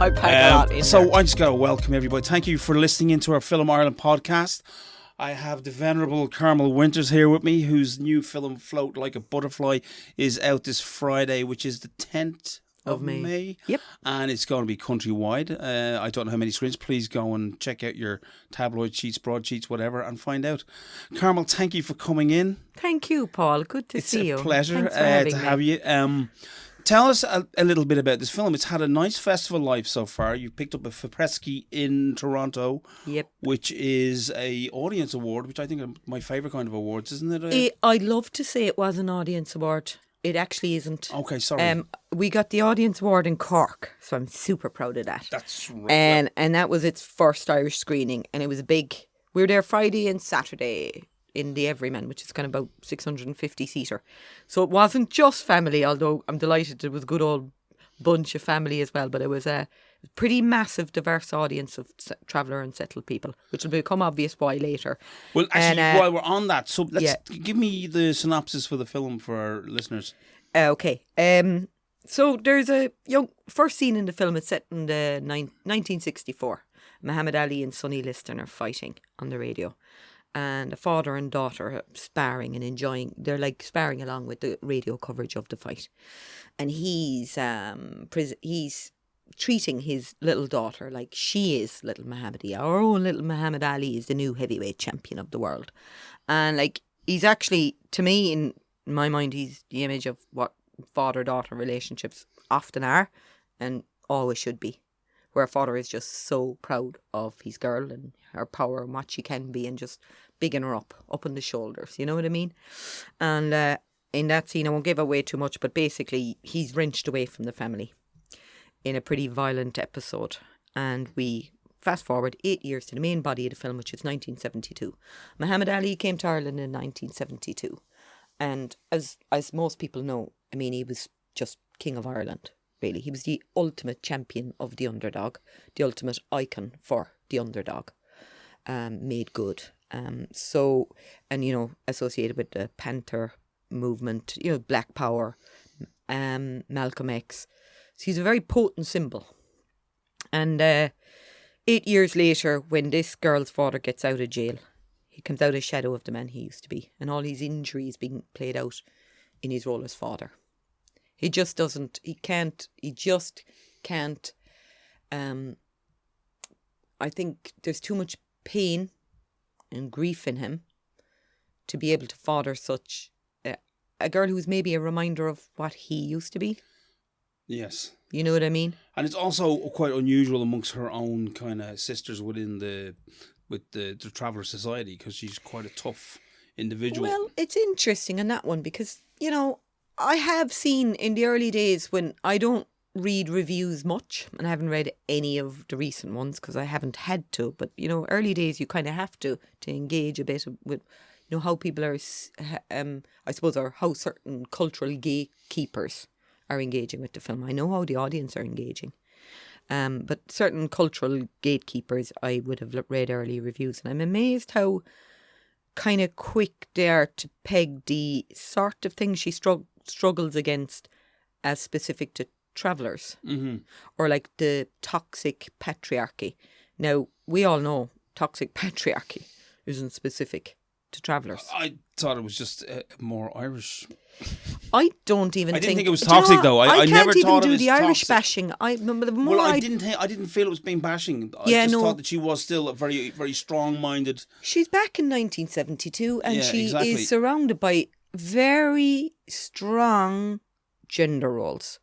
I pack a lot in So there. I just got to welcome everybody. Thank you for listening into our Film Ireland podcast. I have the venerable Carmel Winters here with me, whose new film, Float Like a Butterfly, is out this Friday, which is the 10th of May. Yep. And it's going to be countrywide. I don't know how many screens. Please go and check out your tabloid sheets, broadsheets, whatever, and find out. Carmel, thank you for coming in. Thank you, Paul. Good to see you. It's a pleasure Thanks for having to me. have you. Tell us a little bit about this film. It's had a nice festival life so far. You picked up a FIPRESCI in Toronto, Yep. which is a audience award, which I think are my favourite kind of awards, isn't it? I'd love to say it was an audience award. It actually isn't. Okay, sorry. We got the audience award in Cork, so I'm super proud of that. That's right. And that was its first Irish screening, and it was big. We were there Friday and Saturday in the Everyman, which is kind of about 650-seater. So it wasn't just family, although I'm delighted it was a good old bunch of family as well. But it was a pretty massive, diverse audience of traveller and settled people, which will become obvious why later. Well, actually, And, while we're on that, so give me the synopsis for the film for our listeners. Okay. So there's a young first scene in the film. It's set in the 1964. Muhammad Ali and Sonny Liston are fighting on the radio, and a father and daughter are sparring and enjoying. They're like sparring along with the radio coverage of the fight, and he's treating his little daughter like she is little Muhammad Ali. Our own little Muhammad Ali is the new heavyweight champion of the world, and like he's actually, to me, in my mind, he's the image of what father-daughter relationships often are and always should be, where a father is just so proud of his girl and her power and what she can be and just bigging her up on the shoulders, you know what I mean? And in that scene, I won't give away too much, but basically he's wrenched away from the family in a pretty violent episode, and we fast forward 8 years to the main body of the film, which is 1972. Muhammad Ali came to Ireland in 1972. And as most people know, I mean, he was just King of Ireland, really. He was the ultimate champion of the underdog, the ultimate icon for the underdog, made good. So, and, you know, associated with the Panther movement, you know, Black Power, Malcolm X. So he's a very potent symbol. And 8 years later, when this girl's father gets out of jail, he comes out a shadow of the man he used to be, and all his injuries being played out in his role as father. He just doesn't, he just can't, I think there's too much pain and grief in him to be able to father such a girl who's maybe a reminder of what he used to be. Yes. You know what I mean? And it's also quite unusual amongst her own kind of sisters within the Traveller Society, because she's quite a tough individual. Well, it's interesting in that one because, you know, I have seen in the early days when I don't read reviews much, and I haven't read any of the recent ones because I haven't had to, but, you know, early days you kind of have to engage a bit with, you know, how people are, I suppose, or how certain cultural gatekeepers are engaging with the film. I know how the audience are engaging. But certain cultural gatekeepers, I would have read early reviews, and I'm amazed how kind of quick they are to peg the sort of things she struggles against as specific to travellers, or like the toxic patriarchy. Now, we all know toxic patriarchy isn't specific to travellers. I thought it was just more Irish. I didn't think it was toxic, though. I never can't even thought do it was the Irish toxic. bashing. I didn't feel it was being bashing. I just thought that she was still a very, very strong-minded. She's back in 1972, and she exactly. is surrounded by very strong gender roles.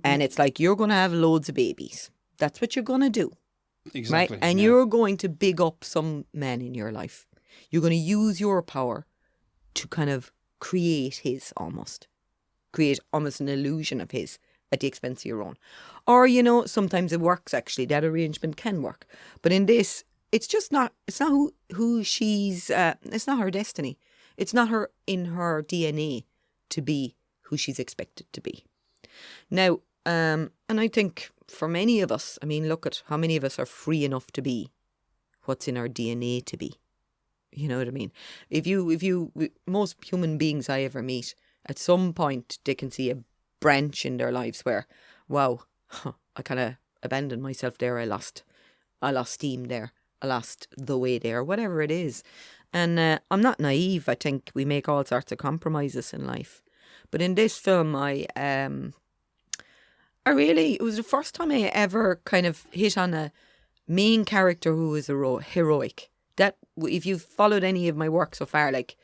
And it's like, you're going to have loads of babies. That's what you're going to do. Exactly. Right? And you're going to big up some man in your life. You're going to use your power to kind of create almost an illusion of his at the expense of your own. Or, you know, sometimes it works, actually. That arrangement can work. But in this, it's not who she's, it's not her destiny. It's not her in her DNA to be who she's expected to be. Now, and I think for many of us, I mean, look at how many of us are free enough to be what's in our DNA to be. You know what I mean? Most human beings I ever meet, at some point they can see a branch in their lives where, wow, abandoned myself there. I lost steam there. I lost the way there, whatever it is. And I'm not naive. I think we make all sorts of compromises in life. But in this film, it was the first time I ever kind of hit on a main character who was heroic. That, if you've followed any of my work so far, like,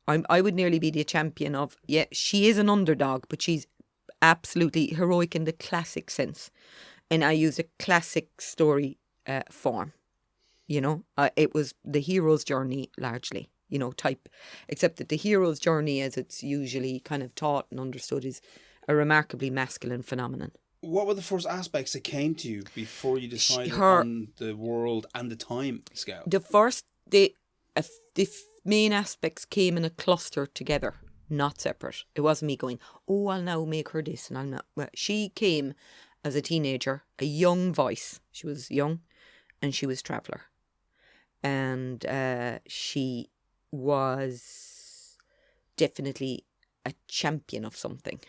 I would nearly be the champion of, yeah, she is an underdog, but she's absolutely heroic in the classic sense. And I use a classic story form. You know, it was the hero's journey largely, you know, type, except that the hero's journey, as it's usually kind of taught and understood, is a remarkably masculine phenomenon. What were the first aspects that came to you before you decided on the world and the time scale? The main aspects came in a cluster together, not separate. It wasn't me going, oh, I'll now make her this and I'll not. Well, she came as a teenager, a young voice. She was young and she was traveller. And she was definitely a champion of something.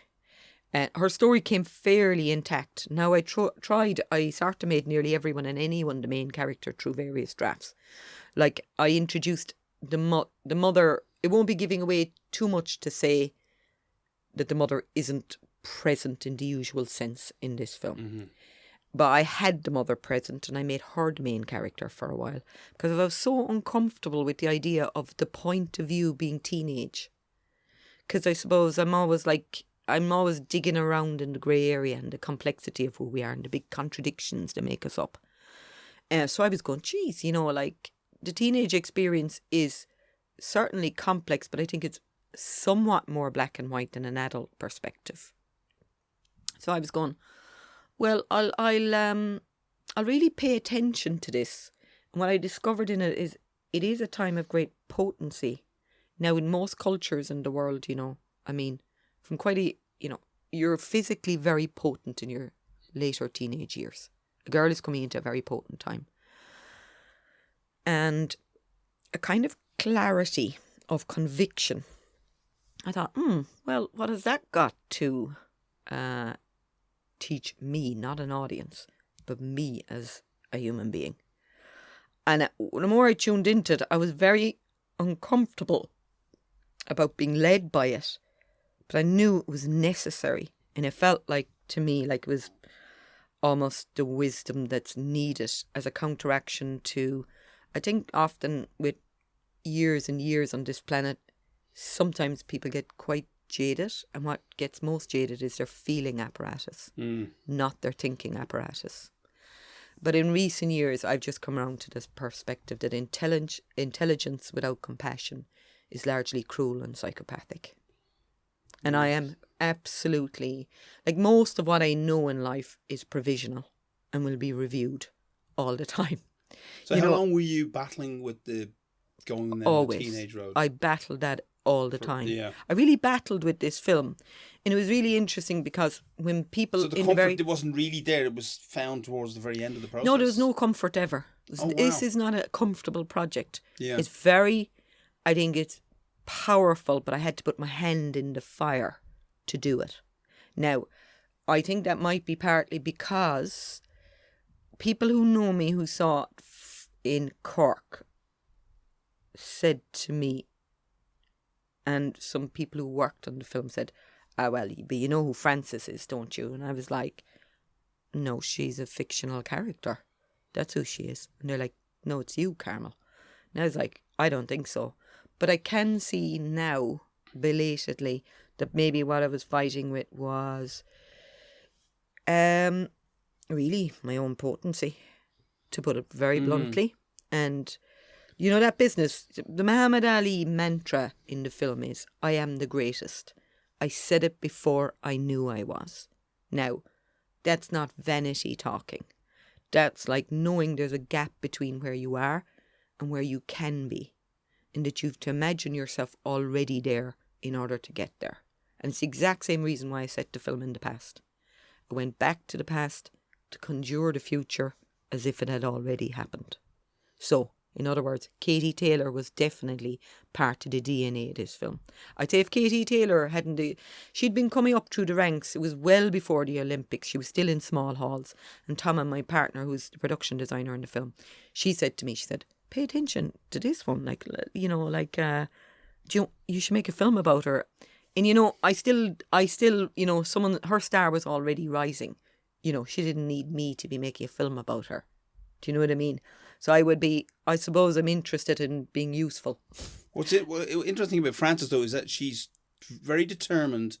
Her story came fairly intact. Now I sort of made nearly everyone and anyone the main character through various drafts. Like, I introduced the mother. It won't be giving away too much to say that the mother isn't present in the usual sense in this film. Mm-hmm. But I had the mother present and I made her the main character for a while because I was so uncomfortable with the idea of the point of view being teenage. Because I suppose I'm always digging around in the grey area and the complexity of who we are and the big contradictions that make us up. So I was going, geez, you know, like, the teenage experience is certainly complex, but I think it's somewhat more black and white than an adult perspective. So I was going, well, I'll really pay attention to this. And what I discovered in it is a time of great potency. Now, in most cultures in the world, you know, I mean, from you're physically very potent in your later teenage years. A girl is coming into a very potent time. And a kind of clarity of conviction. I thought, well, what has that got to teach me, not an audience, but me as a human being? And the more I tuned into it, I was very uncomfortable about being led by it. But I knew it was necessary. And it felt like, to me, like it was almost the wisdom that's needed as a counteraction to, I think often with years and years on this planet, sometimes people get quite jaded. And what gets most jaded is their feeling apparatus, not their thinking apparatus. But in recent years, I've just come around to this perspective that intelligence without compassion is largely cruel and psychopathic. And I am absolutely, like, most of what I know in life is provisional and will be reviewed all the time. So how long were you battling with going down the teenage road? I battled that all the time. Yeah. I really battled with this film. And it was really interesting because when people... So the comfort it wasn't really there, it was found towards the very end of the process? No, there was no comfort ever. Oh, wow. This is not a comfortable project. Yeah. It's very... I think it's powerful, but I had to put my hand in the fire to do it. Now, I think that might be partly because people who know me, who saw it in Cork, said to me, and some people who worked on the film said, well, but you know who Frances is, don't you? And I was like, no, she's a fictional character. That's who she is. And they're like, no, it's you, Carmel. And I was like, I don't think so. But I can see now, belatedly, that maybe what I was fighting with was really my own potency, to put it very bluntly. And, you know, that business, the Muhammad Ali mantra in the film is, I am the greatest. I said it before I knew I was. Now, that's not vanity talking. That's like knowing there's a gap between where you are and where you can be. And that you have to imagine yourself already there in order to get there. And it's the exact same reason why I set the film in the past. I went back to the past to conjure the future as if it had already happened. So, In other words, Katie Taylor was definitely part of the DNA of this film. I'd say if Katie Taylor she'd been coming up through the ranks. It was well before the Olympics. She was still in small halls. And Tom, my partner, who's the production designer in the film, she said to me, pay attention to this one. You should make a film about her. And, I still, her star was already rising. She didn't need me to be making a film about her. Do you know what I mean? So I suppose I'm interested in being useful. What's interesting about Frances, though, is that she's very determined,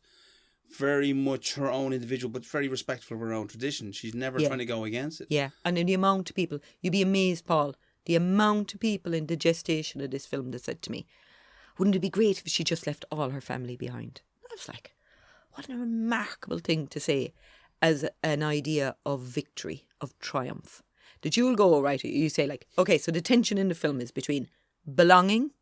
very much her own individual, but very respectful of her own tradition. She's never trying to go against it. Yeah, and then the amount of people, you'd be amazed, Paul, the amount of people in the gestation of this film that said to me, wouldn't it be great if she just left all her family behind? I was like, what a remarkable thing to say as an idea of victory, of triumph. That you'll go, right, you say like, okay, so the tension in the film is between belonging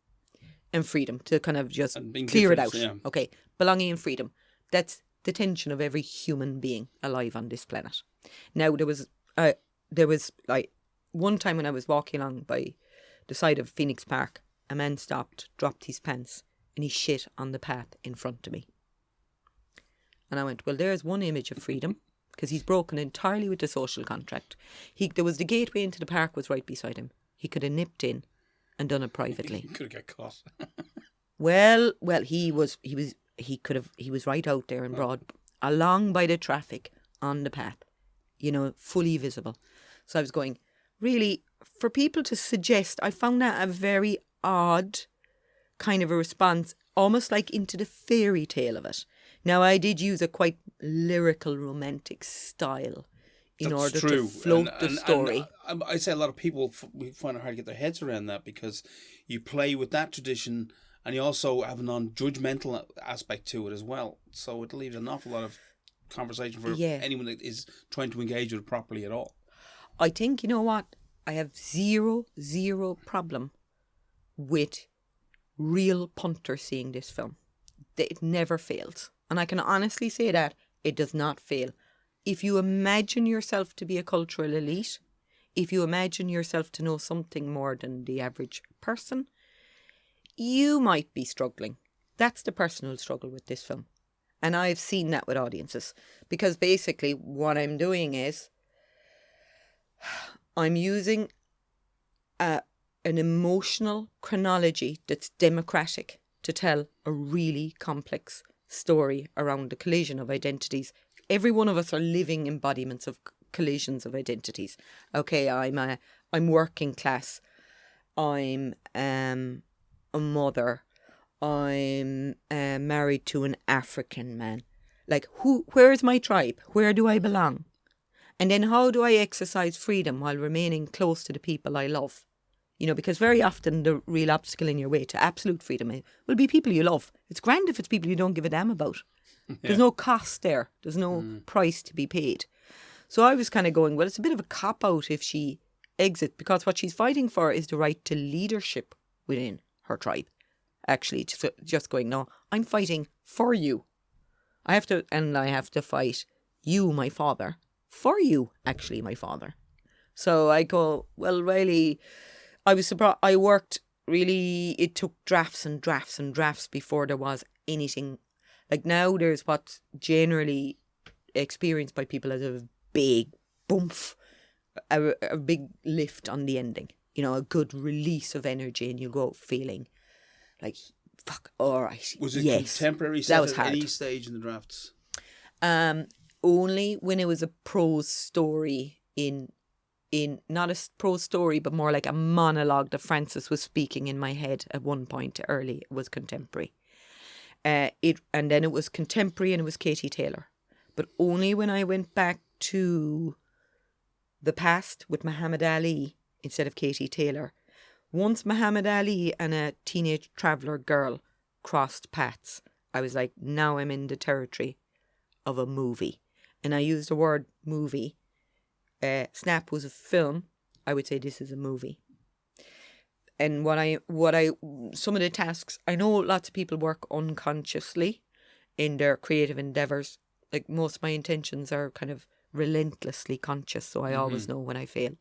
and freedom, to kind of just clear it out. Yeah. Okay, belonging and freedom. That's the tension of every human being alive on this planet. Now, there was like one time when I was walking along by the side of Phoenix Park, a man stopped, dropped his pants, and he shit on the path in front of me. And I went, well, there's one image of freedom, because he's broken entirely with the social contract. There was the gateway into the park was right beside him. He could have nipped in and done it privately. He could have got caught. Well, he was right out there in broad, along by the traffic on the path, fully visible. So I was going, really, for people to suggest, I found that a very odd kind of a response, almost like into the fairy tale of it. Now, I did use a quite lyrical, romantic style in order to float the story. And I say a lot of people find it hard to get their heads around that, because you play with that tradition and you also have a non-judgmental aspect to it as well. So it leaves an awful lot of conversation for anyone that is trying to engage with it properly at all. I think, you know what? I have zero problem with real punters seeing this film. It never fails. And I can honestly say that it does not fail. If you imagine yourself to be a cultural elite, if you imagine yourself to know something more than the average person, you might be struggling. That's the personal struggle with this film. And I've seen that with audiences. Because basically what I'm doing is I'm using an emotional chronology that's democratic to tell a really complex story around the collision of identities. Every one of us are living embodiments of collisions of identities. Okay, I'm working class. I'm a mother. I'm married to an African man. Like, where's my tribe? Where do I belong? And then how do I exercise freedom while remaining close to the people I love? Because very often the real obstacle in your way to absolute freedom will be people you love. It's grand if it's people you don't give a damn about. Yeah. There's no cost there. There's no price to be paid. So I was kind of going, well, it's a bit of a cop-out if she exits, because what she's fighting for is the right to leadership within her tribe. Actually, just going, no, I'm fighting for you. I have to fight you, my father, for you, actually, my father. So I go, well, really, I was surprised. I worked really, it took drafts and drafts and drafts before there was anything. Like now there's what's generally experienced by people as a big boomph, a big lift on the ending. A good release of energy, and you go feeling like, fuck, all right. Was it contemporary set at any stage in the drafts? Only when it was a prose story in not a prose story, but more like a monologue that Frances was speaking in my head at one point early. It was contemporary. And then it was contemporary and it was Katie Taylor. But only when I went back to the past with Muhammad Ali instead of Katie Taylor. Once Muhammad Ali and a teenage traveller girl crossed paths, I was like, now I'm in the territory of a movie. And I used the word movie. Snap was a film. I would say this is a movie. And some of the tasks, I know lots of people work unconsciously in their creative endeavours. Like most of my intentions are kind of relentlessly conscious, so I always know when I fail.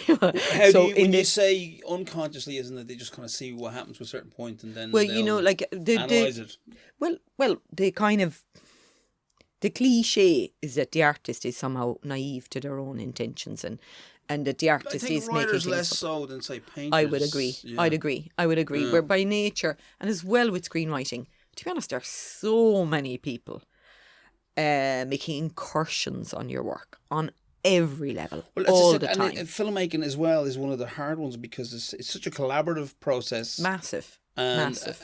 How So do you, when you say unconsciously, isn't it? They just kind of see what happens to a certain point and then well, they'll like analyze it. well, the cliche is that the artist is somehow naive to their own intentions, and that the I artist think is making writers things less up. so than say painters. I would agree. Yeah. I'd agree. Where by nature, and as well with screenwriting, to be honest, there are so many people making incursions on your work on every level, Well, as I all said, the and time. filmmaking as well is one of the hard ones because it's such a collaborative process. Massive. And, Massive.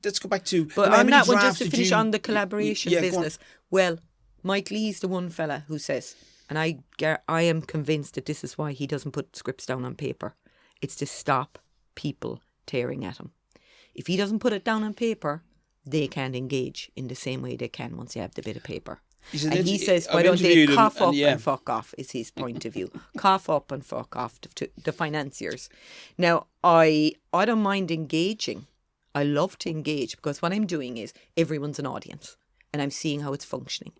Let's go back to. But how on many that one, drafts just to did finish you- on the collaboration yeah, go on. business, well, Mike Lee's the one fella who says, and I am convinced that this is why he doesn't put scripts down on paper. It's to stop people tearing at him. If he doesn't put it down on paper, they can't engage in the same way they can once you have the bit of paper. And he says, why don't they interviewed him, cough and up yeah. and fuck off, is his point of view. Cough up and fuck off to the financiers. Now, I don't mind engaging. I love to engage because what I'm doing is everyone's an audience and I'm seeing how it's functioning.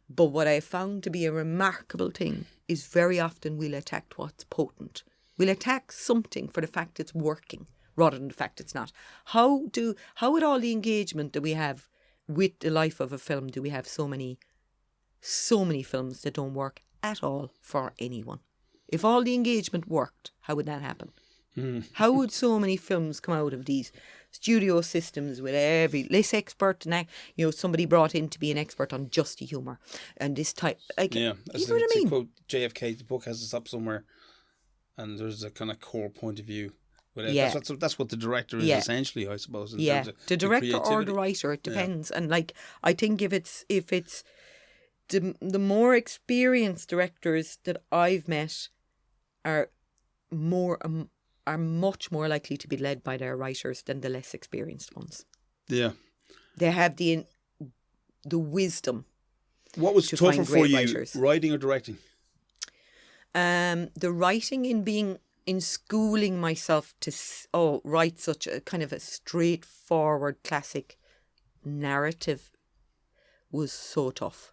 But what I found to be a remarkable thing is very often we'll attack what's potent. We'll attack something for the fact it's working rather than the fact it's not. How with all the engagement that we have with the life of a film do we have so many films that don't work at all for anyone? If all the engagement worked, how would that happen? How would so many films come out of these studio systems with less expert and somebody brought in to be an expert on just the humour and this type, like, Yeah, you know what I mean? To quote JFK, the book has this up somewhere, and there's a kind of core point of view. Yeah. That's what the director is essentially, I suppose. In terms of the director or the creativity. writer, it depends. And like, I think if it's the more experienced directors that I've met are much more likely to be led by their writers than the less experienced ones. Yeah. They have the wisdom. What was to tougher find for great you, writers. writing or directing? The writing in schooling myself to write such a kind of a straightforward classic narrative was so tough.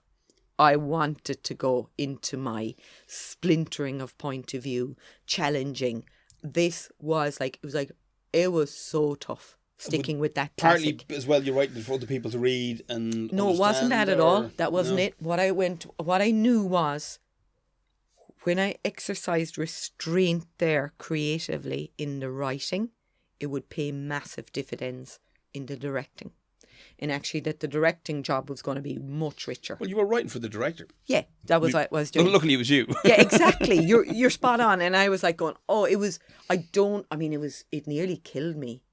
I wanted to go into my splintering of point of view, challenging. This was it was so tough sticking with that classic. Partly as well, you're writing for other people to read and No, it wasn't that at all. That wasn't it. What I knew was when I exercised restraint there creatively in the writing, it would pay massive dividends in the directing. And actually that the directing job was going to be much richer. Well, you were writing for the director. Yeah, that was what I was doing. Luckily, it was you. Yeah, exactly. You're spot on. And I was like going, it nearly killed me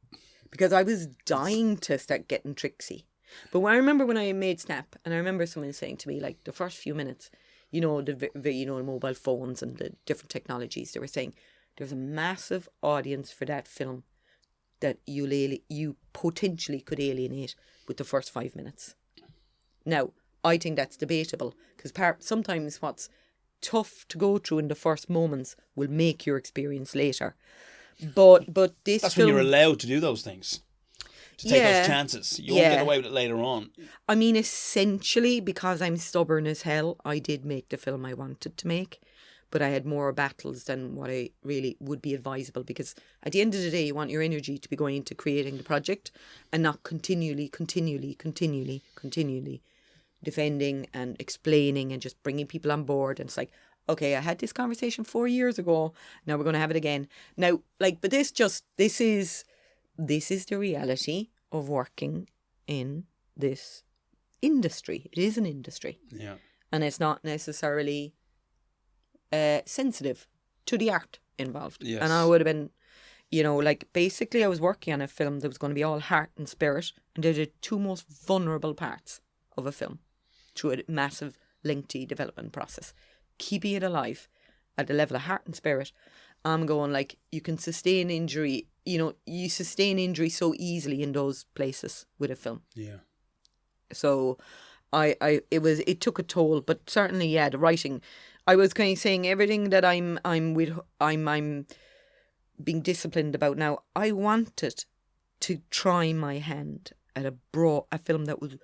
because I was dying to start getting tricksy. But I remember when I made Snap, and I remember someone saying to me, like, the first few minutes, the mobile phones and the different technologies, they were saying there's a massive audience for that film that you potentially could alienate with the first 5 minutes. Now, I think that's debatable because sometimes what's tough to go through in the first moments will make your experience later. But this That's film, when you're allowed to do those things. To take those chances. You won't get away with it later on. I mean, essentially, because I'm stubborn as hell, I did make the film I wanted to make. But I had more battles than what I really would be advisable because at the end of the day, you want your energy to be going into creating the project and not continually defending and explaining and just bringing people on board. And it's like, okay, I had this conversation 4 years ago. Now we're going to have it again. Now, but this is the reality of working in this industry. It is an industry. Yeah. And it's not necessarily sensitive to the art involved. Yes. And I would have been, basically I was working on a film that was going to be all heart and spirit, and they're the two most vulnerable parts of a film through a massive, lengthy development process. Keeping it alive at the level of heart and spirit, I'm going you can sustain injury, you sustain injury so easily in those places with a film. Yeah. So it took a toll, but certainly, the writing, I was kind of saying everything that I'm being disciplined about now. I wanted to try my hand at a film that was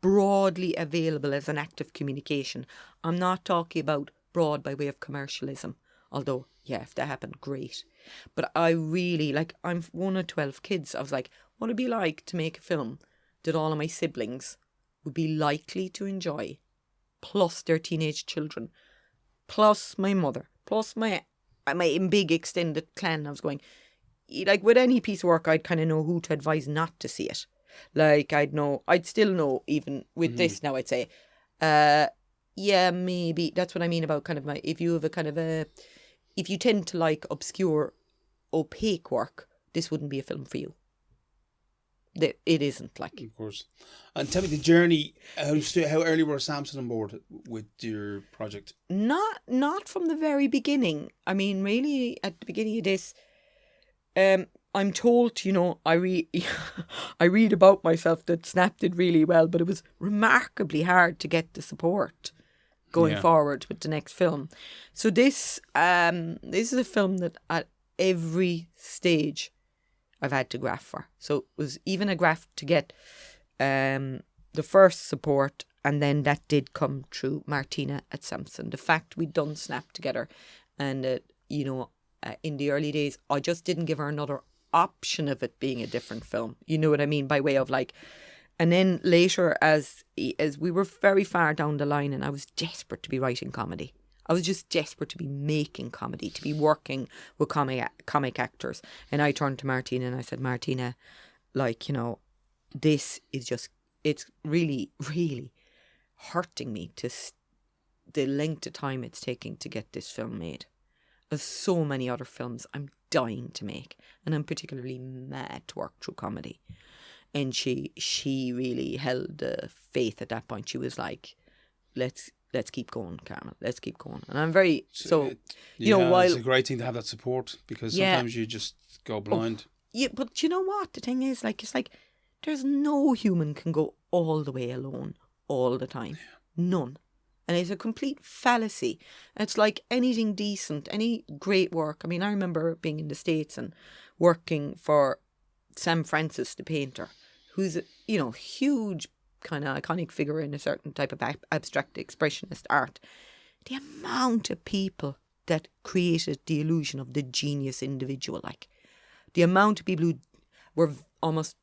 broadly available as an act of communication. I'm not talking about broad by way of commercialism, although, yeah, if that happened, great. But I really, like, I'm one of 12 kids. I was like, what would it be like to make a film that all of my siblings would be likely to enjoy, plus their teenage children, plus my mother, plus my big extended clan. I was going, like, with any piece of work, I'd kind of know who to advise not to see it. Like, I'd still know, even with this now, I'd say, yeah, maybe. That's what I mean about kind of if you have a kind of if you tend to like obscure, opaque work, this wouldn't be a film for you. It isn't, like. Of course. And tell me the journey, how early were Samson on board with your project? Not from the very beginning. I mean, really, at the beginning of this, I'm told, I read about myself that Snap did really well, but it was remarkably hard to get the support going forward with the next film. So this is a film that at every stage I've had to graph for. So it was even a graph to get the first support, and then that did come through Martina at Samson. The fact we'd done Snap together, and in the early days, I just didn't give her another option of it being a different film. You know what I mean? By way of like, and then later as we were very far down the line, and I was desperate to be writing comedy. I was just desperate to be making comedy, to be working with comic actors. And I turned to Martina and I said, Martina, like, this is just, it's really, really hurting me to the length of time it's taking to get this film made. There's so many other films I'm dying to make, and I'm particularly mad to work through comedy. And she really held faith at that point. She was like, let's keep going, Carmel. Let's keep going. And I'm very while it's a great thing to have that support, because sometimes you just go blind. Yeah, but you know what? The thing is, like, it's like there's no human can go all the way alone all the time. None. And it's a complete fallacy. It's like anything decent, any great work. I mean, I remember being in the States and working for Sam Francis, the painter, who's a huge kind of iconic figure in a certain type of abstract expressionist art. The amount of people that created the illusion of the genius individual, like the amount of people who were almost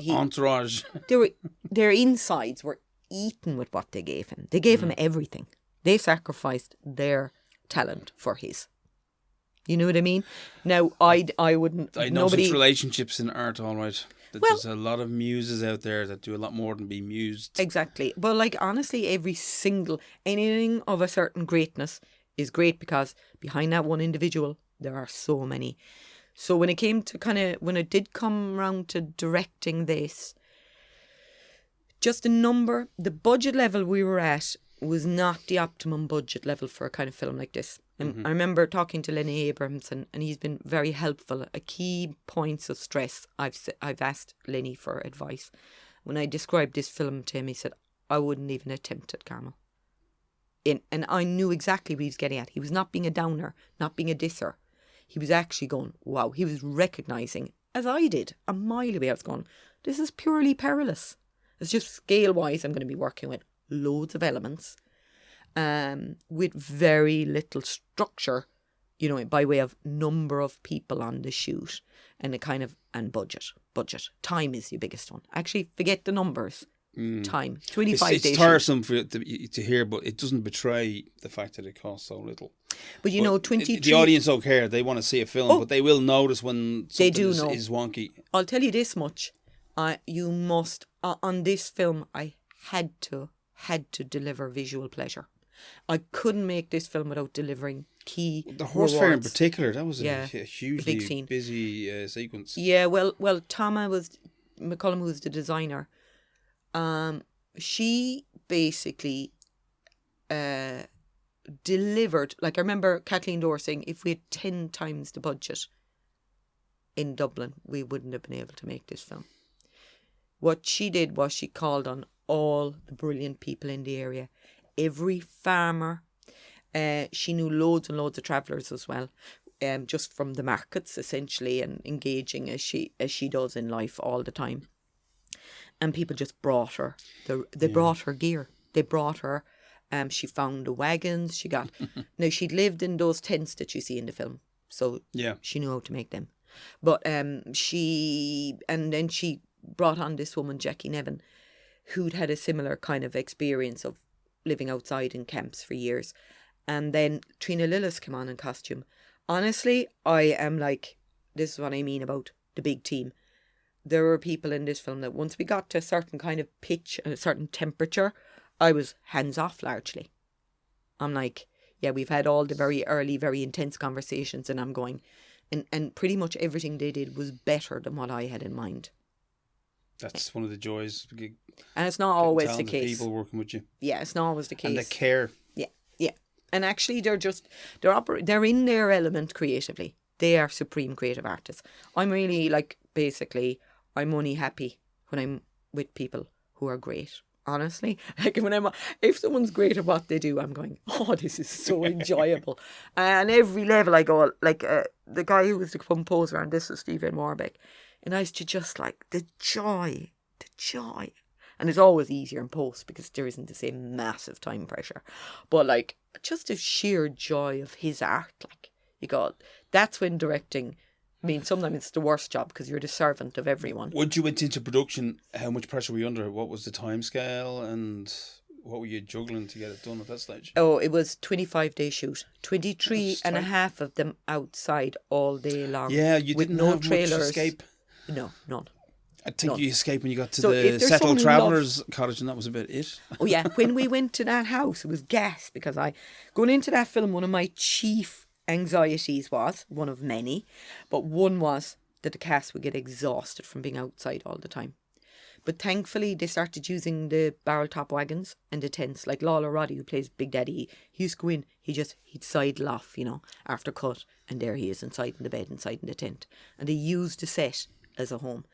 entourage. Their insides were eaten with what they gave him. They gave him everything. They sacrificed their talent for his. You know what I mean? Now, I wouldn't. I know such relationships in art, all right. There's a lot of muses out there that do a lot more than be mused. Exactly. But like, honestly, anything of a certain greatness is great, because behind that one individual, there are so many. So when it came to when it did come around to directing this, just the budget level we were at was not the optimum budget level for a kind of film like this. And I remember talking to Lenny Abrams, and he's been very helpful. A key points of stress, I've asked Lenny for advice. When I described this film to him, he said, I wouldn't even attempt it, Carmel. And I knew exactly what he was getting at. He was not being a downer, not being a disser. He was actually going, wow. He was recognising, as I did, a mile away. I was going, this is purely perilous. It's just scale-wise, I'm going to be working with loads of elements, with very little structure, by way of number of people on the shoot, and and budget. Time is your biggest one. Actually, forget the numbers. Time. 25 days. It's tiresome for it to hear, but it doesn't betray the fact that it costs so little. But 23... The audience don't care. They want to see a film, but they will notice when something is wonky. I'll tell you this much. You must... on this film, I had to deliver visual pleasure. I couldn't make this film without delivering key The horse fair in particular, that was a hugely big scene. Busy sequence. Yeah, well, Tama McCullum, who was the designer, she basically delivered. Like, I remember Kathleen Dorr saying, if we had 10 times the budget in Dublin, we wouldn't have been able to make this film. What she did was she called on all the brilliant people in the area, every farmer. She knew loads and loads of travellers as well, just from the markets essentially, and engaging as she does in life all the time. And people just brought her. They brought her gear. They brought her. She found the wagons. She got... Now, she'd lived in those tents that you see in the film. So she knew how to make them. But then she brought on this woman, Jackie Nevin, who'd had a similar kind of experience of living outside in camps for years. And then Trina Lillis came on in costume. Honestly, I am like, this is what I mean about the big team. There were people in this film that once we got to a certain kind of pitch and a certain temperature, I was hands off largely. I'm like, yeah, we've had all the very early, very intense conversations, and I'm going, and pretty much everything they did was better than what I had in mind. That's one of the joys. And it's not always the case. People working with you. Yeah, it's not always the case. And they care. Yeah. And actually, they're in their element creatively. They are supreme creative artists. I'm really basically, I'm only happy when I'm with people who are great. Honestly, if someone's great at what they do, I'm going, oh, this is so enjoyable. And every level I go, the guy who was the composer, and this was Stephen Warbeck, and I used to just the joy. And it's always easier in post because there isn't the same massive time pressure. But just the sheer joy of his art, you go, that's when directing, I mean, sometimes it's the worst job because you're the servant of everyone. Once you went into production, how much pressure were you under? What was the time scale and what were you juggling to get it done at that stage? Oh, it was 25-day shoot. 23 and a half of them outside all day long. Yeah, you with didn't no have trailers. Much escape. No, none. I think you escaped when you got to So the if there's Settled someone who Travellers cottage, and that was about it. Oh yeah, when we went to that house, it was gas because going into that film, one of my chief anxieties was, one of many, but one was that the cast would get exhausted from being outside all the time. But thankfully, they started using the barrel top wagons and the tents. Like Lawler Roddy, who plays Big Daddy, he used to go in, he'd sidle off, after cut, and there he is inside in the bed, inside in the tent. And they used the set as a home.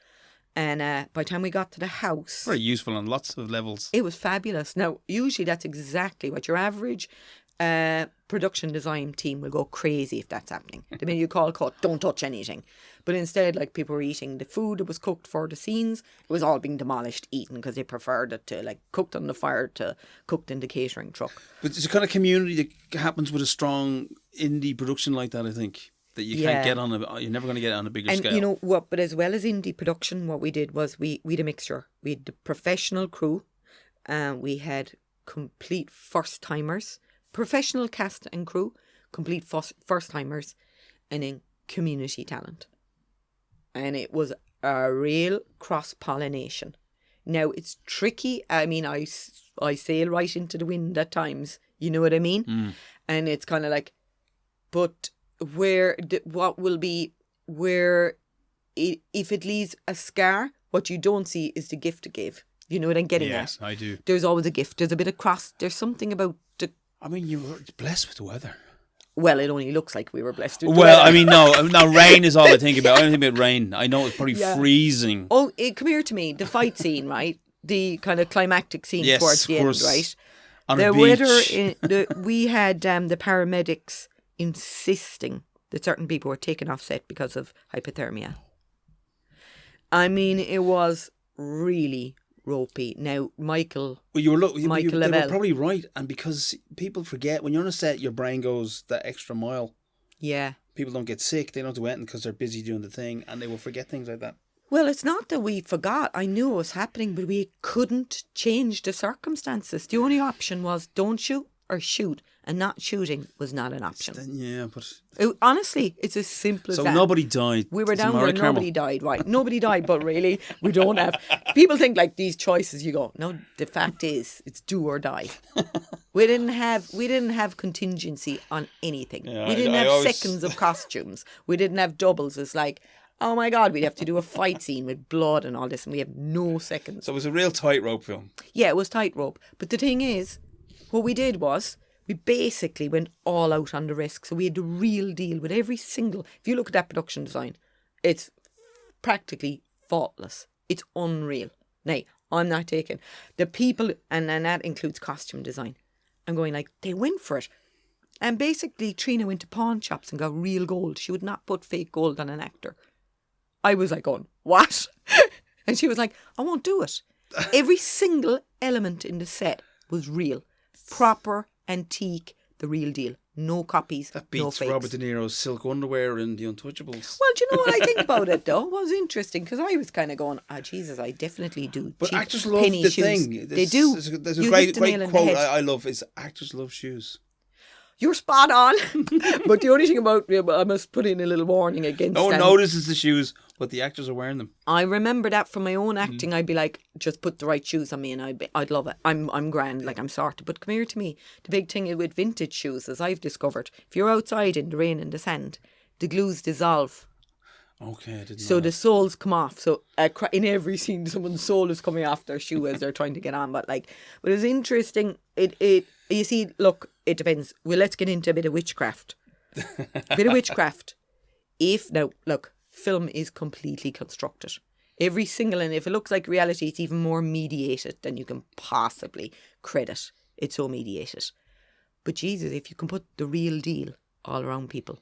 And by the time we got to the house... Very useful on lots of levels. It was fabulous. Now, usually that's exactly what your average production design team will go crazy if that's happening. The minute you call cut, don't touch anything. But instead, people were eating the food that was cooked for the scenes. It was all being demolished, eaten, because they preferred it to, cooked on the fire to cooked in the catering truck. But it's a kind of community that happens with a strong indie production like that, I think. That you can't get on you're never going to get on a bigger scale. And you know what? But as well as indie production, what we did was we had a mixture. We had the professional crew, we had complete first timers, professional cast and crew, complete first timers, and then community talent. And it was a real cross pollination. Now it's tricky. I mean, I sail right into the wind at times. You know what I mean? And it's kind of but. What will be where if it leaves a scar, what you don't see is the gift it gave. You know what I'm getting at? Yes, I do. There's always a gift. There's a bit of cross. There's something about the... I mean, you were blessed with the weather. Well, it only looks like we were blessed with the Well, weather. I mean, no, rain is all I think about. I don't think about rain. I know it's probably freezing. Oh, come here to me. The fight scene, right? The kind of climactic scene towards the end, right? On the a beach. Weather, we had the paramedics insisting that certain people were taken off set because of hypothermia. I mean, it was really ropey. Now, Michael They Lavelle. were probably right, and because people forget, when you're on a set, your brain goes that extra mile. Yeah. People don't get sick, they don't do anything because they're busy doing the thing, and they will forget things like that. Well, it's not that we forgot. I knew it was happening, but we couldn't change the circumstances. The only option was don't shoot or shoot, and not shooting was not an option. Yeah, but... Honestly, it's as simple as that. So nobody died. We were It's down there, Carmel. nobody died, right? Nobody died, but really, we don't have... People think these choices, you go, no, the fact is, it's do or die. We didn't have contingency on anything. Yeah, we didn't have seconds of costumes. We didn't have doubles. It's oh my God, we'd have to do a fight scene with blood and all this, and we have no seconds. So it was a real tightrope film. Yeah, it was tightrope. But the thing is, what we did was we basically went all out on the risk. So we had the real deal with every single... If you look at that production design, it's practically faultless. It's unreal. Now, I'm not taking... The people, and that includes costume design, I'm going they went for it. And basically, Trina went to pawn shops and got real gold. She would not put fake gold on an actor. I was going, what? And she was I won't do it. Every single element in the set was real. Proper, antique, the real deal. No copies, That no beats fakes. Robert De Niro's silk underwear in The Untouchables. Well, do you know what I think about it, though? It was interesting, because I was kind of going, Jesus, I definitely do. But cheap actors love penny the shoes. thing. They do. There's a You great hit the nail on the quote head. I love is actors love shoes. You're spot on. But the only thing about, I must put in a little warning against No one them. notices the shoes, but the actors are wearing them. I remember that from my own acting. I'd be like, just put the right shoes on me and I'd love it. I'm grand, like I'm sorted. But come here to me. The big thing with vintage shoes, as I've discovered, if you're outside in the rain and the sand, the glues dissolve. Okay, I didn't So know the soles come off. So in every scene, someone's sole is coming off their shoe as they're trying to get on. But it's interesting. You see, look, it depends. Well, let's get into a bit of witchcraft. Now, look, film is completely constructed. Every single, and if it looks like reality, it's even more mediated than you can possibly credit. It's so mediated. But Jesus, if you can put the real deal all around people,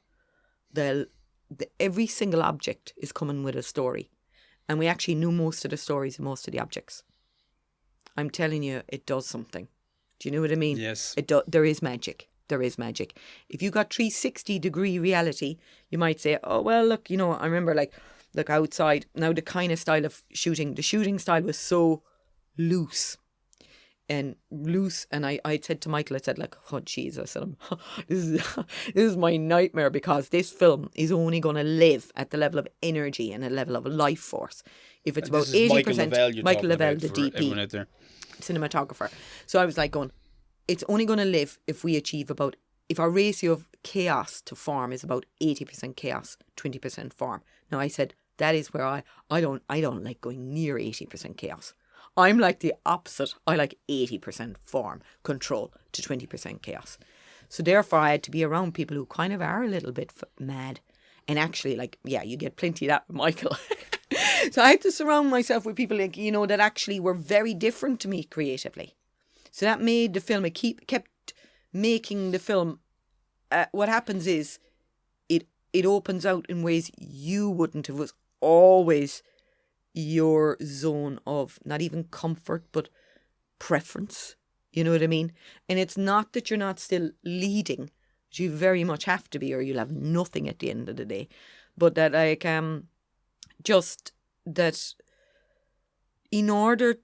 every single object is coming with a story. And we actually knew most of the stories and most of the objects. I'm telling you, it does something. Do you know what I mean? Yes. There is magic. There is magic. If you got 360-degree reality, you might say, oh, well, look, I remember look outside. Now the kind of style of shooting, the shooting style was so loose. And I said to Michael, I said, oh, Jesus, this is my nightmare, because this film is only going to live at the level of energy and a level of life force. If it's about 80%, Michael Lavelle, the DP, cinematographer. So I was like going, it's only going to live if we achieve if our ratio of chaos to form is about 80% chaos, 20% form. Now I said, that is where I don't like going near 80% chaos. I'm like the opposite. I like 80% form, control to 20% chaos. So therefore I had to be around people who kind of are a little bit mad. And actually, you get plenty of that with Michael. So I had to surround myself with people that actually were very different to me creatively. So that made the film, it kept making the film. What happens is it opens out in ways you wouldn't have. It was always your zone of not even comfort, but preference. You know what I mean? And it's not that you're not still leading. You very much have to be, or you'll have nothing at the end of the day. But that just that in order,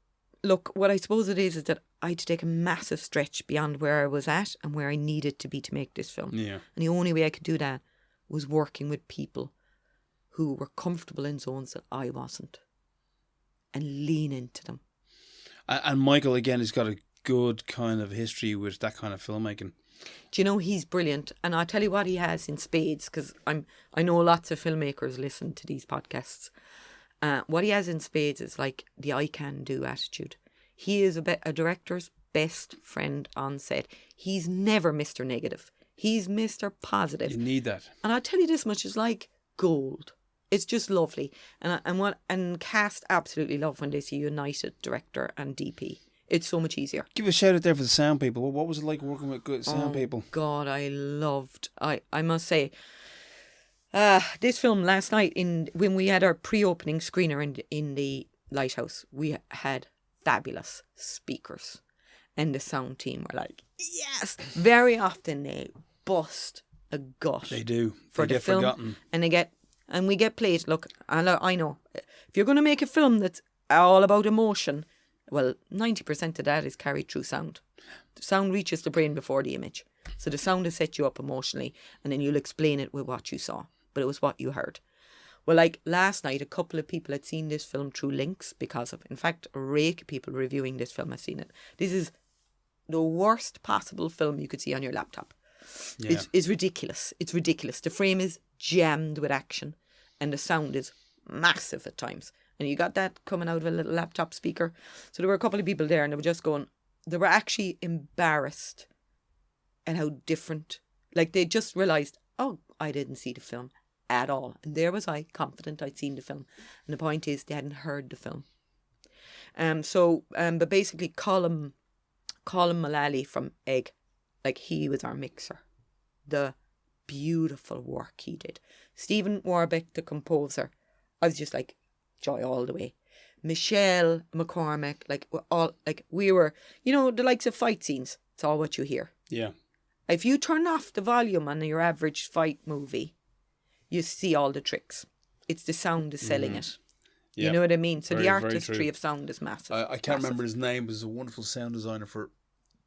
look, what I suppose it is that I had to take a massive stretch beyond where I was at and where I needed to be to make this film. Yeah. And the only way I could do that was working with people who were comfortable in zones that I wasn't, and lean into them. And Michael, again, has got a good kind of history with that kind of filmmaking. Do you know, he's brilliant. And I'll tell you what he has in spades, because I know lots of filmmakers listen to these podcasts. What he has in spades is like the I can do attitude. He is a director's best friend on set. He's never Mr. Negative. He's Mr. Positive. You need that. And I'll tell you this much, it's like gold. It's just lovely. And cast absolutely love when they see United director and DP. It's so much easier. Give a shout out there for the sound people. What was it like working with good sound people? God, I must say, this film last night, when we had our pre-opening screener in the Lighthouse, we had fabulous speakers. And the sound team were like, yes! Very often they bust a gut. They do. For they the get film. forgotten. And we get played. Look, I know. If you're going to make a film that's all about emotion, well, 90% of that is carried through sound. The sound reaches the brain before the image. So the sound will set you up emotionally, and then you'll explain it with what you saw. But it was what you heard. Well, like last night, a couple of people had seen this film through links because of, in fact, a rake of people reviewing this film have seen it. This is the worst possible film you could see on your laptop. Yeah. It's ridiculous. It's ridiculous. The frame is jammed with action, and the sound is massive at times. And you got that coming out of a little laptop speaker. So there were a couple of people there, and they were just going, they were actually embarrassed at how different, like they just realised, oh, I didn't see the film at all. And there was I, confident I'd seen the film. And the point is, they hadn't heard the film. But basically, Colin Mullally from Egg, like he was our mixer. The beautiful work he did. Stephen Warbeck, the composer, I was just like, joy all the way. Michelle McCormick, like all, like we were, you know, the likes of fight scenes. It's all what you hear. Yeah. If you turn off the volume on your average fight movie, you see all the tricks. It's the sound is selling it. Yeah. You know what I mean? So Very, the very artistry true. of sound is massive. I can't remember his name, but he's a wonderful sound designer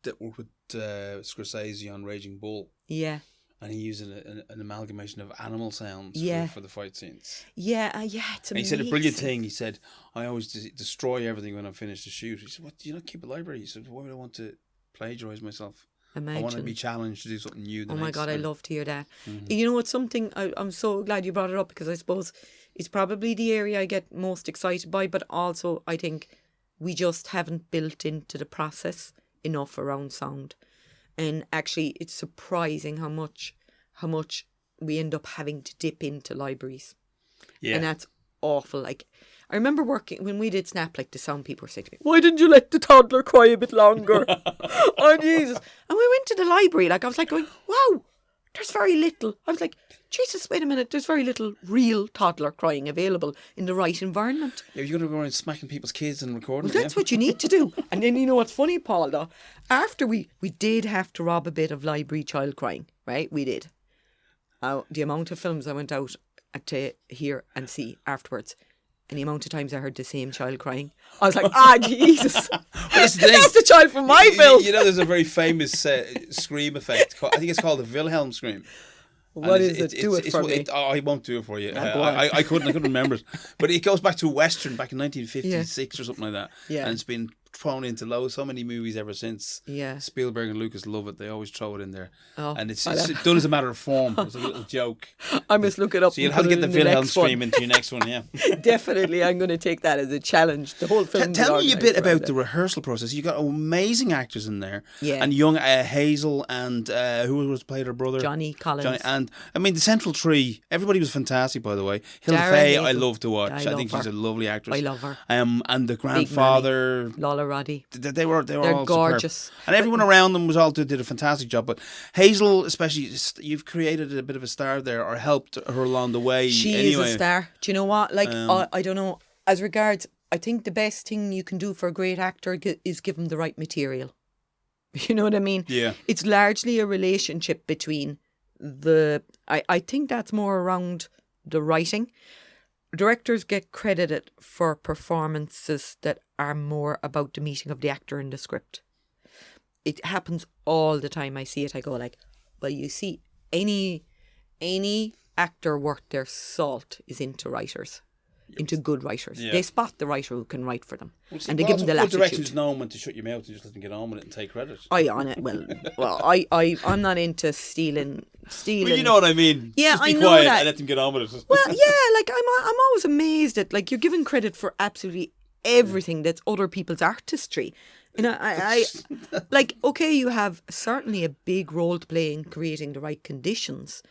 that worked with Scorsese on Raging Bull. Yeah. And he used an amalgamation of animal sounds for the fight scenes. Yeah, it's amazing. And he said a brilliant thing. He said, I always destroy everything when I'm finished the shoot. He said, what, do you not keep a library? He said, why would I want to plagiarise myself? Imagine. I want to be challenged to do something new. Oh my God, I love to hear that. You know, it's something, I'm so glad you brought it up, because I suppose it's probably the area I get most excited by, but also I think we just haven't built into the process enough around sound. And actually, it's surprising how much we end up having to dip into libraries. Yeah. And that's awful. Like, I remember working, when we did Snap, like the sound people were saying to me, why didn't you let the toddler cry a bit longer? Oh, Jesus. And we went to the library, like I was like going, wow, there's very little. I was like, Jesus, wait a minute, there's very little real toddler crying available in the right environment. Yeah, you're going to go around smacking people's kids and recording Well, that's what you need to do. And then, you know what's funny, Paul, though? After we did have to rob a bit of library child crying, right? We did. The amount of films I went out to hear and see afterwards, and the amount of times I heard the same child crying, I was like, Jesus. That's the child from my film. You know, there's a very famous scream effect. I think it's called the Wilhelm scream. What is it? Do it for me. I won't do it for you. I couldn't remember it. But it goes back to a Western back in 1956 or something like that. Yeah. And it's been thrown into so many movies ever since. Yeah. Spielberg and Lucas love it. They always throw it in there. Oh, and it's done as a matter of form. It's a little joke. I must look it up. So you'll have to get the Wilhelm scream into your next one, yeah. Definitely, I'm going to take that as a challenge. The whole film. Tell me a bit about the rehearsal process. You got amazing actors in there. Yeah. And young Hazel and who was played her brother? Johnny Collins. And I mean, the central three, everybody was fantastic, by the way. Hilda Faye, I love to watch. I think she's a lovely actress. I love her. And the grandfather, Lola Roddy. They were all gorgeous. Superb. And everyone around them did a fantastic job. But Hazel, especially, you've created a bit of a star there, or helped her along the way. She is a star. Do you know what? Like, I don't know. As regards, I think the best thing you can do for a great actor is give them the right material. You know what I mean? Yeah. It's largely a relationship between I think that's more around the writing. Directors get credited for performances that are more about the meeting of the actor and the script. It happens all the time. I see it. I go like, well, you see, any actor worth their salt is into writers, into good writers. Yeah. They spot the writer who can write for them, and they give them the latitude. Good directors know when to shut your mouth and just let them get on with it and take credit. I'm not into stealing. Well, you know what I mean. Yeah, just be I know quiet that. And let them get on with it. Well, yeah, like I'm always amazed at, like, you're giving credit for absolutely everything that's other people's artistry. And I like, okay, you have certainly a big role to play in creating the right conditions,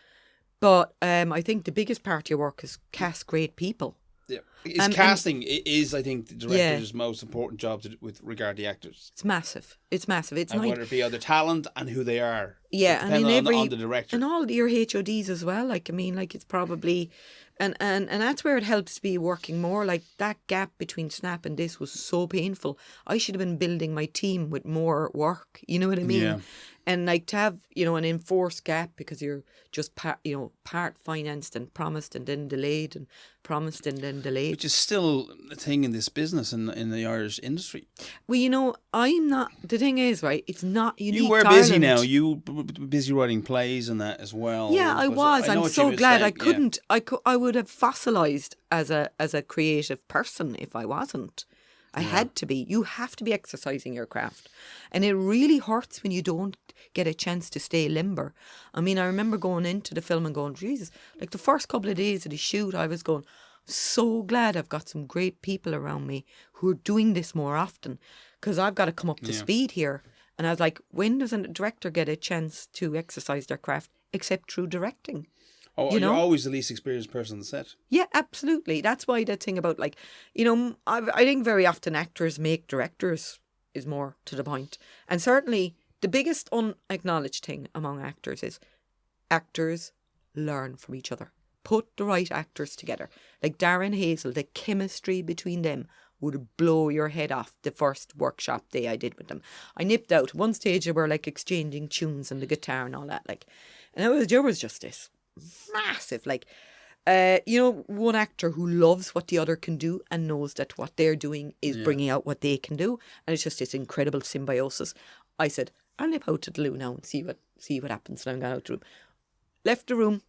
but I think the biggest part of your work is cast great people. Yeah, casting is, I think, the director's most important job with regard to actors. It's massive. It's massive. It's and whether it be other talent and who they are. Yeah, and on the director and all your HODs as well. Like, I mean, like, it's probably, and that's where it helps to be working more. Like, that gap between Snap and this was so painful. I should have been building my team with more work. You know what I mean? Yeah. And like, to have, you know, an enforced gap because you're just part financed and promised and then delayed and promised and then delayed. Which is still a thing in this business in the Irish industry. Well, you know, I'm not. The thing is, right? It's not unique. You were busy now. You were busy writing plays and that as well. Yeah, I was. I'm so glad. I couldn't. Yeah. I would have fossilized as a creative person if I wasn't. I had to be. You have to be exercising your craft. And it really hurts when you don't get a chance to stay limber. I mean, I remember going into the film and going, Jesus, like the first couple of days of the shoot, I was going, I'm so glad I've got some great people around me who are doing this more often, because I've got to come up to speed here. And I was like, when does a director get a chance to exercise their craft except through directing? Oh, you're always the least experienced person on the set. Yeah, absolutely. That's why that thing about, like, you know, I think very often actors make directors is more to the point. And certainly the biggest unacknowledged thing among actors is actors learn from each other. Put the right actors together. Like Darren Hazel, the chemistry between them would blow your head off the first workshop day I did with them. I nipped out. One stage they were like exchanging tunes and the guitar and all that. Like, and there was just this massive, like, one actor who loves what the other can do and knows that what they're doing is bringing out what they can do. And it's just this incredible symbiosis. I said, I'll nip out to the loo now and see what happens. And I'm going out the room. Left the room.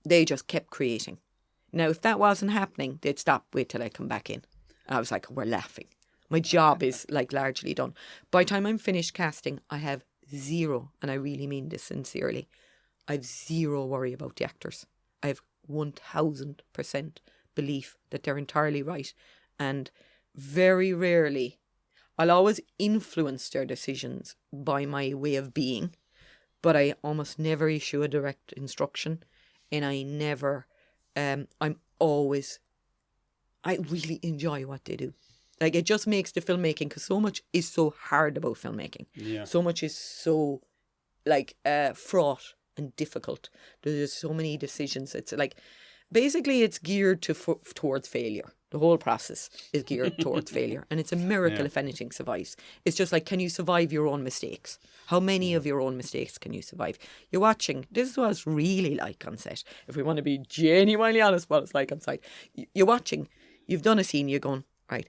They just kept creating. Now, if that wasn't happening, they'd stop, wait till I come back in. And I was like, we're laughing. My job is like largely done. By the time I'm finished casting, I have zero, and I really mean this sincerely, I have zero worry about the actors. I have 1000% belief that they're entirely right. And very rarely, I'll always influence their decisions by my way of being, but I almost never issue a direct instruction, and I never... I really enjoy what they do. Like, it just makes the filmmaking, because so much is so hard about filmmaking. Yeah. So much is so, like, fraught and difficult. There's so many decisions. It's like, basically it's geared towards failure. The whole process is geared towards failure. And it's a miracle if anything survives. It's just like, can you survive your own mistakes? How many of your own mistakes can you survive? You're watching, this is what it's really like on set. If we want to be genuinely honest what it's like on set. You're watching, you've done a scene, you're going, right,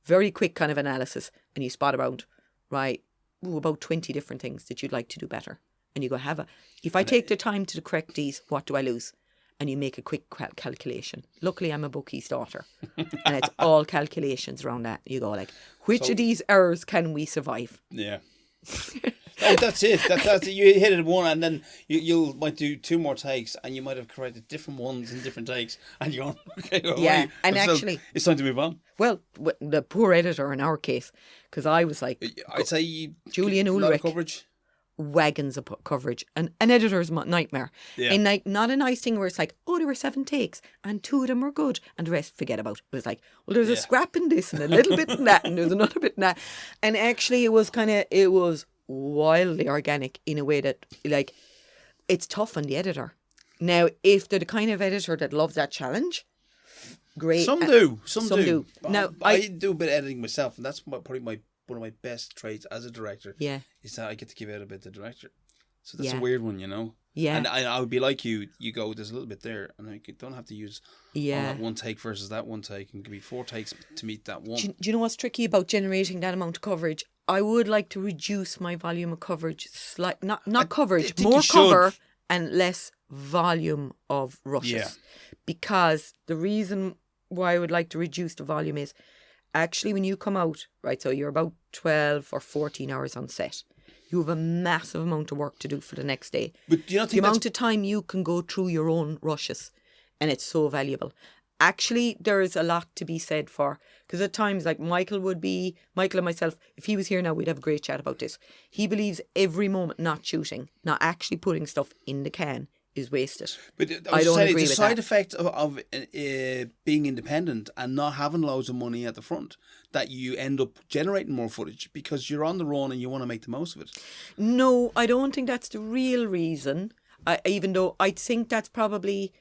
very quick kind of analysis, and you spot around, right, about 20 different things that you'd like to do better. And you go, if I take the time to correct these, what do I lose? And you make a quick calculation. Luckily, I'm a bookie's daughter. And it's all calculations around that. You go like, which of these errors can we survive? Yeah. That's it. That's it. You hit it one, and then you might do 2 more takes, and you might have corrected different ones in different takes. And you're going, okay, all right. And so actually... it's time to move on. Well, the poor editor in our case, because I was like... I'd say Julian Ulrich. Coverage. Wagons of coverage, and an editor's nightmare. And like, not a nice thing where it's like, oh, there were 7 takes and 2 of them were good and the rest forget about. It was like, well, there's a scrap in this and a little bit in that and there's another bit in that. And actually it was wildly organic in a way that, like, it's tough on the editor. Now, if they're the kind of editor that loves that challenge, great. Some do. Now, I do a bit of editing myself, and that's probably one of my best traits as a director. Yeah, is that I get to give out a bit to the director. So that's a weird one, you know. Yeah, and I would be like you. You go, there's a little bit there, and I don't have to use all that one take versus that one take, and give me 4 takes to meet that one. Do you know what's tricky about generating that amount of coverage? I would like to reduce my volume of coverage, not coverage, more cover and less volume of rushes. Yeah. Because the reason why I would like to reduce the volume is, actually, when you come out, right, so you're about 12 or 14 hours on set, you have a massive amount of work to do for the next day. But do you not think the amount of time you can go through your own rushes, and it's so valuable. Actually, there is a lot to be said for, because at times, like Michael and myself, if he was here now, we'd have a great chat about this. He believes every moment not shooting, not actually putting stuff in the can, is wasted. But I don't agree with that. It's a side effect of being independent and not having loads of money at the front, that you end up generating more footage because you're on the run and you want to make the most of it. No, I don't think that's the real reason. Even though I think that's probably...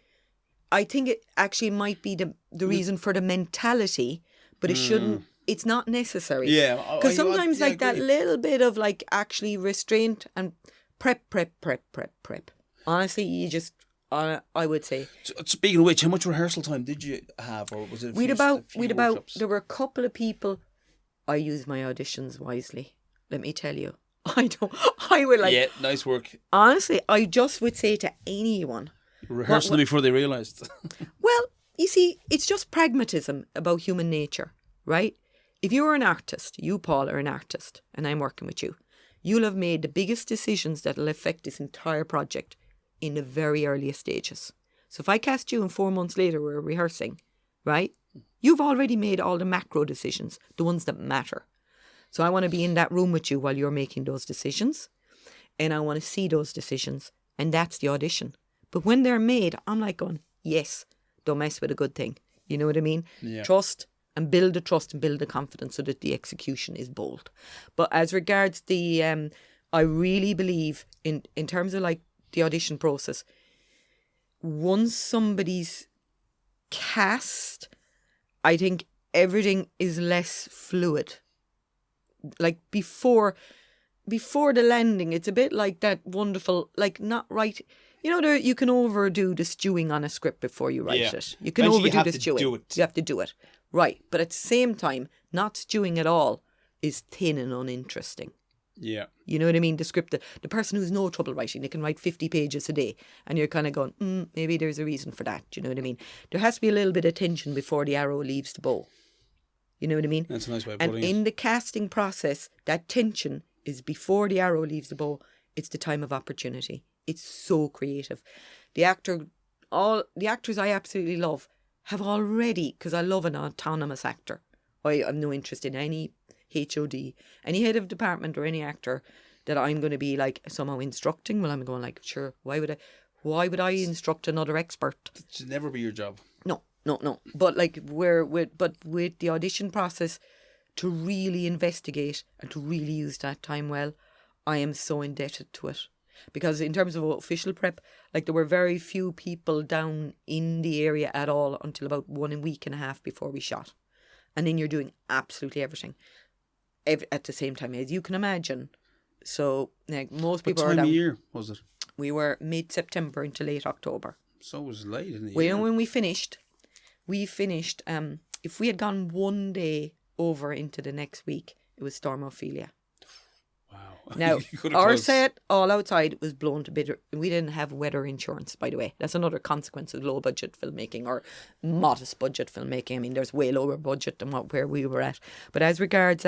I think it actually might be the reason for the mentality, but it shouldn't... It's not necessary. Yeah. Because sometimes that little bit of like actually restraint and prep. Honestly, you just, I would say. Speaking of which, how much rehearsal time did you have, or was it? We'd about. There were a couple of people. I used my auditions wisely. Let me tell you, I would like. Yeah, nice work. Honestly, I just would say to anyone, rehearsal before they realised. Well, you see, it's just pragmatism about human nature, right? If you're an artist, you, Paul, are an artist, and I'm working with you, you'll have made the biggest decisions that'll affect this entire project in the very earliest stages. So if I cast you and 4 months later we're rehearsing, right? You've already made all the macro decisions, the ones that matter. So I want to be in that room with you while you're making those decisions, and I want to see those decisions, and that's the audition. But when they're made, I'm like going, yes, don't mess with a good thing. You know what I mean? Yeah. Trust and build the trust and build the confidence so that the execution is bold. But as regards the, I really believe in terms of like the audition process, once somebody's cast, I think everything is less fluid. Like before the landing, it's a bit like that wonderful, like not right. You can overdo the stewing on a script before you write it. You can Eventually overdo you the have to stewing. do it. You have to do it. Right. But at the same time, not stewing at all is thin and uninteresting. Yeah. You know what I mean? The script, the person who's no trouble writing, they can write 50 pages a day. And you're kind of going, maybe there's a reason for that. Do you know what I mean? There has to be a little bit of tension before the arrow leaves the bow. You know what I mean? That's a nice way of and putting it. in the casting process, that tension is before the arrow leaves the bow. It's the time of opportunity. It's so creative. The actors I absolutely love have already, because I love an autonomous actor. I have no interest in any HOD, any head of department or any actor that I'm going to be like somehow instructing. Well, I'm going like, sure, why would I instruct another expert? It should never be your job. No. But like with the audition process, to really investigate and to really use that time well, I am so indebted to it. Because in terms of official prep, like there were very few people down in the area at all until about 1 week and a half before we shot. And then you're doing absolutely everything at the same time, as you can imagine. So like, most people What are time down. of year was it? We were mid-September into late October. So it was late in the Well, year. when we finished, if we had gone one day over into the next week, it was Storm Ophelia. Wow. Now, You could've our closed. set all outside was blown to bits. We didn't have weather insurance, by the way. That's another consequence of low budget filmmaking or modest budget filmmaking. I mean, there's way lower budget than where we were at. But as regards,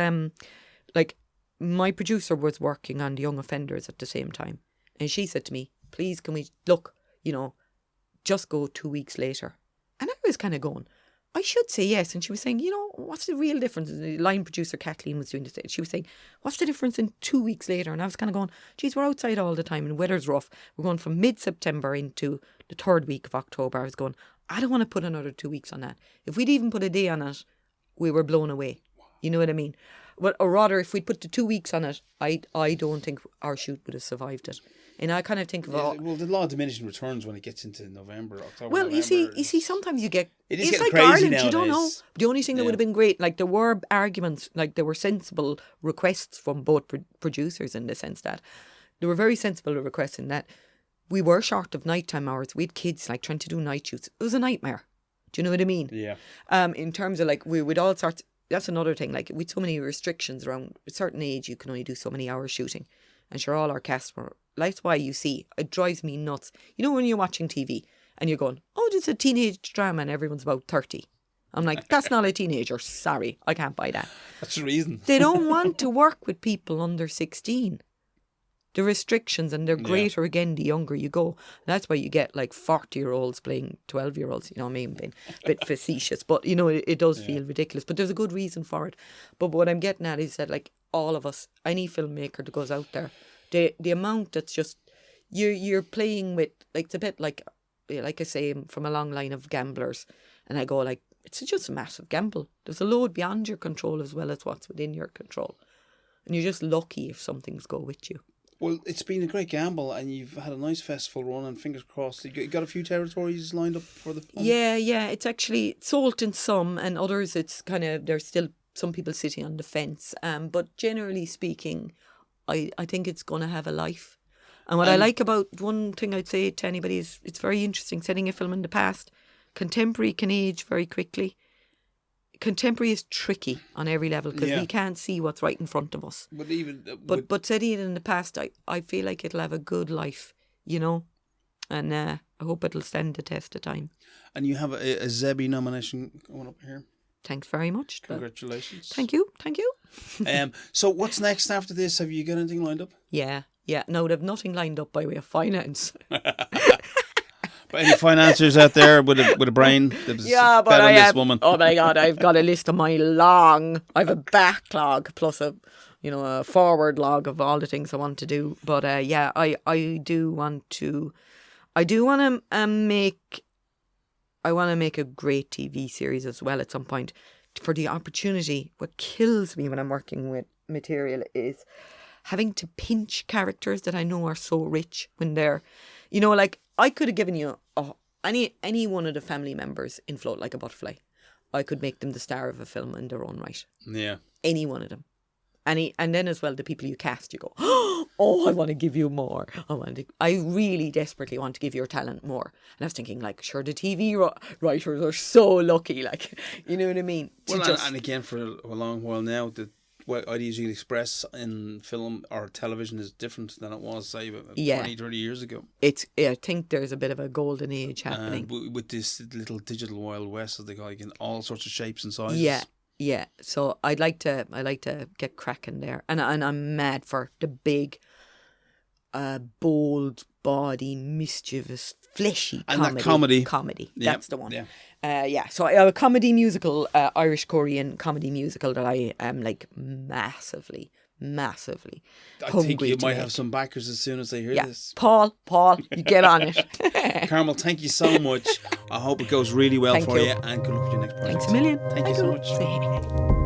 like my producer was working on the young offenders at the same time. And she said to me, please, can we look, just go 2 weeks later. And I was kind of going, I should say yes. And she was saying, what's the real difference? And the line producer, Kathleen, was doing this. She was saying, what's the difference in 2 weeks later? And I was kind of going, geez, we're outside all the time and the weather's rough. We're going from mid-September into the third week of October. I was going, I don't want to put another 2 weeks on that. If we'd even put a day on it, we were blown away. You know what I mean? Or rather, if we'd put the 2 weeks on it, I don't think our shoot would have survived it. And I kind of think of all. Well, the law of diminishing returns when it gets into November, October. Well, November, you see, sometimes you get. It is It's getting like crazy Ireland, you don't know. nowadays. The only thing that would have been great, like there were arguments, like there were sensible requests from both producers in the sense that there were very sensible requests in that we were short of nighttime hours. We had kids like trying to do night shoots. It was a nightmare. Do you know what I mean? Yeah. In terms of like we would all sorts. That's another thing. Like with so many restrictions around a certain age, you can only do so many hours shooting. And sure, all our casts were. That's why you see, it drives me nuts. You know when you're watching TV and you're going, oh, this is a teenage drama and everyone's about 30. I'm like, that's not a teenager. Sorry, I can't buy that. That's the reason. They don't want to work with people under 16. The restrictions, and they're greater again the younger you go. That's why you get like 40-year-olds playing 12-year-olds, you know what I mean? Being a bit facetious, but it does feel ridiculous. But there's a good reason for it. But what I'm getting at is that like all of us, any filmmaker that goes out there, the amount that's just, you're playing with, like it's a bit like I say, from a long line of gamblers. And I go like, it's just a massive gamble. There's a load beyond your control as well as what's within your control. And you're just lucky if some things go with you. Well, it's been a great gamble, and you've had a nice festival run, and fingers crossed. You got a few territories lined up for the film? Yeah. It's actually sold in some, and others it's kind of, there's still some people sitting on the fence. But generally speaking, I think it's going to have a life. And what I like about, one thing I'd say to anybody is it's very interesting setting a film in the past. Contemporary can age very quickly. Contemporary is tricky on every level because we can't see what's right in front of us. But even But setting it in the past, I feel like it'll have a good life, and I hope it'll stand the test of time. And you have a Zebbie nomination going up here. Thanks very much. Congratulations. Thank you. So what's next after this? Have you got anything lined up? Yeah. No, they've nothing lined up by way of finance. But any financiers out there with a brain that was But bet on I this have, woman? Oh my God, I've got a list of I have a backlog plus a forward log of all the things I want to do. But I do want to make a great TV series as well at some point. For the opportunity, what kills me when I'm working with material is having to pinch characters that I know are so rich when they're, like I could have given you any one of the family members in Float Like a Butterfly. I could make them the star of a film in their own right. Yeah. Any one of them. And then as well, the people you cast, you go, oh, I want to give you more. I really desperately want to give your talent more. And I was thinking, like, sure, the TV writers are so lucky, like, you know what I mean? And again, for a long while now, what ideas you express in film or television is different than it was, say, 20, 30 years ago. I think there's a bit of a golden age happening. With this little digital Wild West, as they call it, in all sorts of shapes and sizes. Yeah. So I'd like to get cracking there. And I'm mad for the big, bold body, mischievous, fleshy comedy. Comedy. Yep. That's the one. Yeah. So I have a comedy musical, Irish Korean comedy musical that I am like massively I think you might have some backers as soon as they hear this. Paul, you get on it. Carmel, thank you so much. I hope it goes really well for you, and good luck with your next project. Thanks a million. Thank you so much.